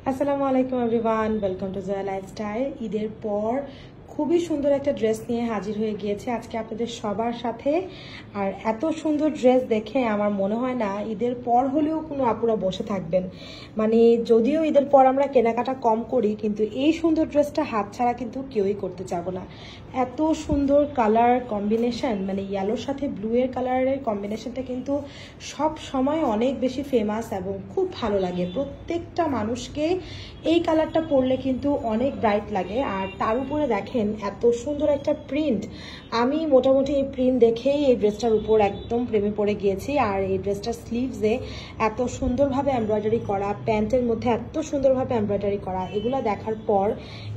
আসসালামু আলাইকুম everyone, welcome to Joya lifestyle. ঈদের পর খুবই সুন্দর একটা ড্রেস নিয়ে হাজির হয়ে গিয়েছে আজকে আপনাদের সবার সাথে। আর এত সুন্দর ড্রেস দেখে আমার মনে হয় না ঈদের পর হলেও কোনো আপুরা বসে থাকবেন। মানে যদিও ঈদের পর আমরা কেনাকাটা কম করি, কিন্তু এই সুন্দর ড্রেসটা হাত ছাড়া কিন্তু কেউই করতে চাবো না। এত সুন্দর কালার কম্বিনেশন, মানে ইয়েলোর সাথে ব্লু এর কালারের কম্বিনেশনটা কিন্তু সব সময় অনেক বেশি ফেমাস এবং খুব ভালো লাগে। প্রত্যেকটা মানুষকে এই কালারটা পরলে কিন্তু অনেক ব্রাইট লাগে। আর তার উপরে দেখেন এত সুন্দর একটা প্রিন্ট। আমি মোটামুটি এই প্রিন্ট দেখেই এই ড্রেসটার উপর একদম প্রেমে পড়ে গিয়েছি। আর এই ড্রেসটার স্লিভসে এত সুন্দরভাবে এমব্রয়ডারি করা, প্যান্টের মধ্যে এত সুন্দরভাবে এমব্রয়ডারি করা, এগুলো দেখার পর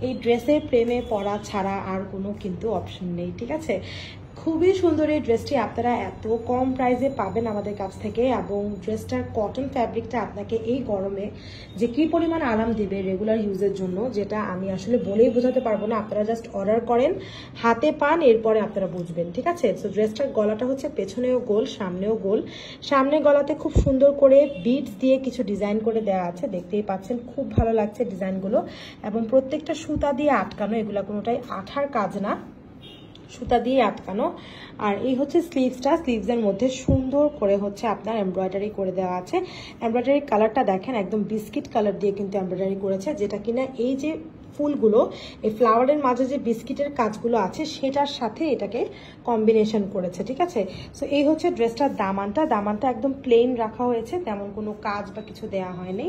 এই ড্রেসের প্রেমে পড়া ছাড়া আর কোনো কিন্তু অপশন নেই। ঠিক আছে, খুবই সুন্দর এই ড্রেসটি আপনারা এত কম প্রাইসে পাবেন আমাদের কাছ থেকে। এবং ড্রেসটার কটন ফ্যাব্রিকটা আপনাকে এই গরমে যে কি পরিমাণ আরাম দিবে রেগুলার ইউজের জন্য, যেটা আমি আসলে বলেই বোঝাতে পারবো না। আপনারা জাস্ট অর্ডার করেন, হাতে পান, এরপরে আপনারা বুঝবেন। ঠিক আছে, তো ড্রেসটার গলাটা হচ্ছে পেছনেও গোল, সামনেও গোল। সামনে গলাতে খুব সুন্দর করে বিডস দিয়ে কিছু ডিজাইন করে দেওয়া আছে, দেখতেই পাচ্ছেন, খুব ভালো লাগছে ডিজাইনগুলো। এবং প্রত্যেকটা সুতা দিয়ে আটকানো, এগুলো কোনোটাই আঠার কাজ না, সুতা দিয়ে আটকানো। আর এই হচ্ছে স্লিভসটা, স্লিভসের মধ্যে সুন্দর করে হচ্ছে আপনার এমব্রয়ডারি করে দেওয়া আছে। এমব্রয়ডারি কালারটা দেখেন, একদম বিস্কিট কালার দিয়ে কিন্তু এমব্রয়ডারি করেছে, যেটা কিনা এই যে ফুলগুলো, এই ফ্লাওয়ারের মাঝে যে বিস্কিটের কাজগুলো আছে সেটার সাথে এটাকে কম্বিনেশন করেছে। ঠিক আছে, সো এই হচ্ছে ড্রেসটার দামানটা একদম প্লেন রাখা হয়েছে, তেমন কোনো কাজ বা কিছু দেওয়া হয়নি।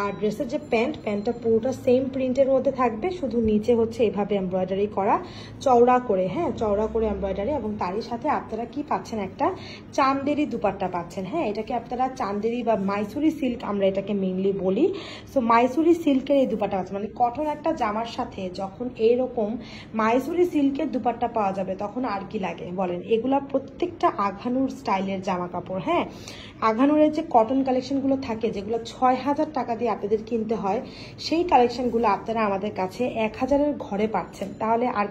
আর ড্রেসের যে প্যান্টটা পুরোটা সেম প্রিন্টের মধ্যে থাকবে, শুধু নিচে হচ্ছে এইভাবে এমব্রয়ডারি করা চওড়া করে, হ্যাঁ চওড়া করে এমব্রয়ডারি। এবং তারই সাথে আপনারা কি পাচ্ছেন, একটা চান্দেরি দুপাট্টা পাচ্ছেন। হ্যাঁ, এটাকে আপনারা চান্দেরি বা মাইসুরি সিল্ক আমরা এটাকে মেইনলি বলি। সো মাইসুরি সিল্কের এই দুপাট্টা আছে, মানে কটন একটা জামার সাথে যখন এইরকম মাইসুরি সিল্কের দুপাট্টা পাওয়া যাবে তখন আর কি লাগে বলেন। এগুলা প্রত্যেকটা আঘানুর স্টাইলের জামা কাপড়। হ্যাঁ, আঘানুরের যে কটন কালেকশনগুলো থাকে, যেগুলো ৬,০০০ টাকা দিয়ে আপনাদের কিনতে হয়, সেই কালেকশনগুলো আপনারা আমাদের কাছে ১,০০০-এর ঘরে পাচ্ছেন। তাহলে আর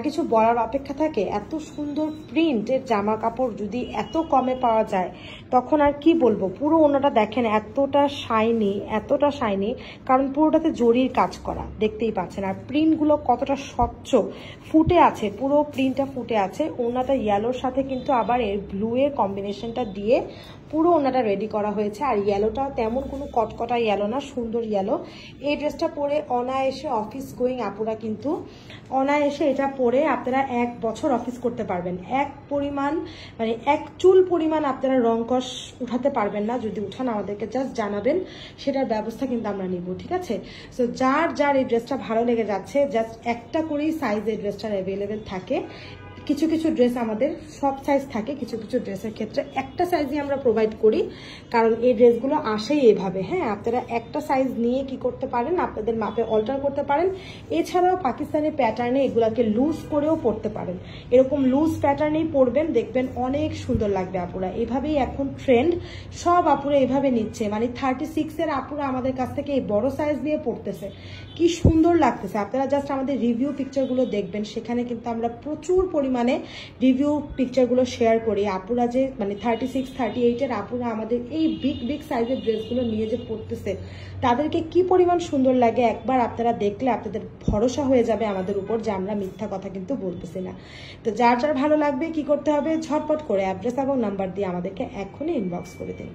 কিছু বলার অপেক্ষা থাকে? এত সুন্দর প্রিন্টের জামা কাপড় যদি এত কমে পাওয়া যায় তখন আর কি বলবো। পুরো ওনাটা দেখেন এতটা শাইনি, কারণ পুরোটাতে জরির কাজ করা, দেখতেই পাচ্ছেন। আর প্রিন্টগুলো কতটা স্বচ্ছ, ফুটে আছে, পুরো প্রিন্টটা ফুটে আছে। ওনাটা ইয়েলোর সাথে কিন্তু আবার এর ব্লু এর কম্বিনেশনটা দিয়ে পুরো ওনাটা রেডি করা হয়েছে। আর ইয়েলোটা তেমন কোনো কটকটা ইয়েলো না, সুন্দর ইয়েলো। এই ড্রেসটা পরে অনায়াসে অফিস গোয়িং আপুরা কিন্তু অনায়াসে এটা পরে আপনারা 1 বছর অফিস করতে পারবেন। এক চুল পরিমাণ আপনারা রংকশ উঠাতে পারবেন না। যদি উঠান আমাদেরকে জাস্ট জানাবেন, সেটার ব্যবস্থা কিন্তু আমরা নিব। ঠিক আছে, সো যার এই ড্রেসটা ভালো লেগে যাচ্ছে, জাস্ট একটা করেই সাইজ এই ড্রেসটার অ্যাভেলেবেল থাকে। কিছু ড্রেস আমাদের সব সাইজ থাকে, কিছু ড্রেসের ক্ষেত্রে একটা সাইজই আমরা প্রোভাইড করি, কারণ এই ড্রেসগুলো আসেই এভাবে। হ্যাঁ, আপনারা একটা সাইজ নিয়ে কি করতে পারেন, আপনাদের মাপে অল্টার করতে পারেন। এছাড়াও পাকিস্তানি প্যাটার্নে এগুলাকে লুজ করেও পরতে পারেন। এরকম লুজ প্যাটার্নেই পরবেন, দেখবেন অনেক সুন্দর লাগবে আপুরা। এভাবেই এখন ট্রেন্ড, সব আপুরা এভাবে নিচ্ছে। মানে 36-এর আপুরা আমাদের কাছ থেকে এই বড় সাইজ দিয়ে পড়তেছে, কি সুন্দর লাগতেছে। আপনারা জাস্ট আমাদের রিভিউ পিকচারগুলো দেখবেন, সেখানে কিন্তু আমরা প্রচুর পরিমাণে রিভিউ পিকচারগুলো শেয়ার করি। আপুরা যে 36-38-এর আপুরা আমাদের এই বিগ সাইজের ড্রেসগুলো নিয়ে যে পড়তেছে, তাদেরকে কি পরিমাণ সুন্দর লাগে একবার আপনারা দেখলে আপনাদের ভরসা হয়ে যাবে আমাদের উপর যে আমরা মিথ্যা কথা কিন্তু বলতেছি না। তো যার ভালো লাগবে কি করতে হবে, ঝটপট করে অ্যাড্রেস এবং নাম্বার দিয়ে আমাদেরকে এখনই ইনবক্স করে দিন।